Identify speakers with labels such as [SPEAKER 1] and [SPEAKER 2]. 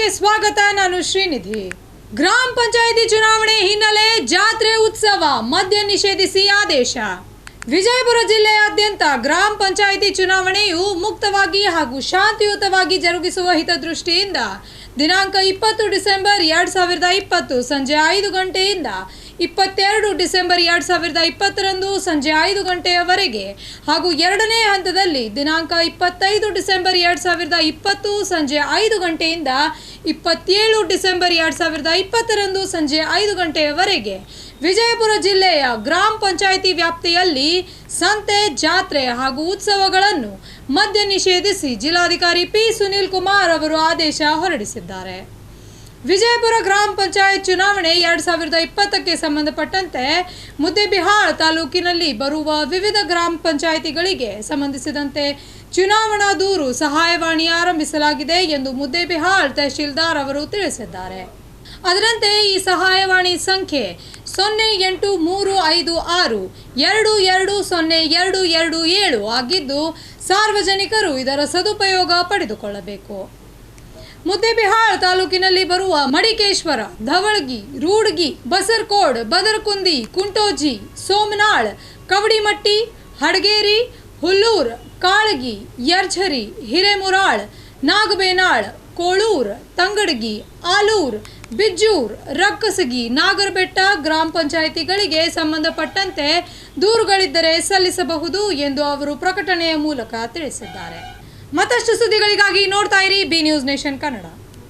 [SPEAKER 1] ಕನ್ನಡಕ್ಕೆ ಸ್ವಾಗತ. ನಾನು ಶ್ರೀನಿಧಿ. ಗ್ರಾಮ ಪಂಚಾಯಿತಿ ಚುನಾವಣೆ ಹಿನ್ನೆಲೆ ಜಾತ್ರೆ ಉತ್ಸವ ಮದ್ಯ ನಿಷೇಧಿಸಿ ಆದೇಶ. ವಿಜಯಪುರ ಜಿಲ್ಲೆಯಾದ್ಯಂತ ಗ್ರಾಮ ಪಂಚಾಯಿತಿ ಚುನಾವಣೆಯು ಮುಕ್ತವಾಗಿ ಹಾಗೂ ಶಾಂತಿಯುತವಾಗಿ ಜರುಗಿಸುವ ಹಿತದೃಷ್ಟಿಯಿಂದ ದಿನಾಂಕ 20 ಡಿಸೆಂಬರ್ 2020 ಸಂಜೆ 5 ಗಂಟೆಯಿಂದ 22 ಡಿಸೆಂಬರ್ 2020 ರಂದು ಸಂಜೆ 5 ಗಂಟೆಯವರೆಗೆ ಹಾಗೂ ಎರಡನೇ ಹಂತದಲ್ಲಿ ದಿನಾಂಕ 25 ಡಿಸೆಂಬರ್ 2020 ಸಂಜೆ 5 ಗಂಟೆಯಿಂದ 27 ಡಿಸೆಂಬರ್ 2020 ರಂದು ಸಂಜೆ 5 ಗಂಟೆಯವರೆಗೆ ವಿಜಯಪುರ ಜಿಲ್ಲೆಯ ಗ್ರಾಮ ಪಂಚಾಯಿತಿ ವ್ಯಾಪ್ತಿಯಲ್ಲಿ ಸಂತೆ, ಜಾತ್ರೆ ಹಾಗೂ ಉತ್ಸವಗಳನ್ನು ಮದ್ಯ ನಿಷೇಧಿಸಿ ಜಿಲ್ಲಾಧಿಕಾರಿ ಪಿ. ಸುನೀಲ್ ಕುಮಾರ್ ಅವರು ಆದೇಶ ಹೊರಡಿಸಿದ್ದಾರೆ. ವಿಜಯಪುರ ಗ್ರಾಮ ಪಂಚಾಯತ್ ಚುನಾವಣೆ 2020ಕ್ಕೆ ಸಂಬಂಧಪಟ್ಟಂತೆ ಮುದ್ದೇಬಿಹಾಳ್ ತಾಲೂಕಿನಲ್ಲಿ ಬರುವ ವಿವಿಧ ಗ್ರಾಮ ಪಂಚಾಯಿತಿಗಳಿಗೆ ಸಂಬಂಧಿಸಿದಂತೆ ಚುನಾವಣಾ ದೂರು ಸಹಾಯವಾಣಿ ಆರಂಭಿಸಲಾಗಿದೆ ಎಂದು ಮುದ್ದೇಬಿಹಾಳ್ ತಹಶೀಲ್ದಾರ್ ಅವರು ತಿಳಿಸಿದ್ದಾರೆ. ಅದರಂತೆ ಈ ಸಹಾಯವಾಣಿ ಸಂಖ್ಯೆ 083562202227 ಆಗಿದ್ದು ಸಾರ್ವಜನಿಕರು ಇದರ ಸದುಪಯೋಗ ಪಡೆದುಕೊಳ್ಳಬೇಕು. ಮುದ್ದೇಬಿಹಾಳ್ ತಾಲೂಕಿನಲ್ಲಿ ಬರುವ ಮಡಿಕೇಶ್ವರ, ಧವಳಗಿ, ರೂಡ್ಗಿ, ಬಸರಕೋಡ್, ಬದರಕುಂದಿ, ಕುಂಟೋಜಿ, ಸೋಮನಾಳ್, ಕವಡಿಮಟ್ಟಿ, ಹಡಗೇರಿ, ಹುಲ್ಲೂರ್, ಕಾಳಗಿ, ಯರ್ಝರಿ, ಹಿರೇಮುರಾಳ್, ನಾಗಬೇನಾಳ್, ಕೋಳೂರ್, ತಂಗಡಗಿ, ಆಲೂರ್, ಬಿಜ್ಜೂರ್, ರಕ್ಕಸಗಿ, ನಾಗರಬೆಟ್ಟ ಗ್ರಾಮ ಪಂಚಾಯಿತಿಗಳಿಗೆ ಸಂಬಂಧಪಟ್ಟಂತೆ ದೂರುಗಳಿದ್ದರೆ ಸಲ್ಲಿಸಬಹುದು ಎಂದು ಅವರು ಪ್ರಕಟಣೆಯ ಮೂಲಕ ತಿಳಿಸಿದ್ದಾರೆ. ಮತ್ತಷ್ಟು ಸುದ್ದಿಗಳಿಗಾಗಿ ನೋಡ್ತಾ ಇರಿ ಬಿ ನ್ಯೂಸ್ ನೇಷನ್ ಕನ್ನಡ.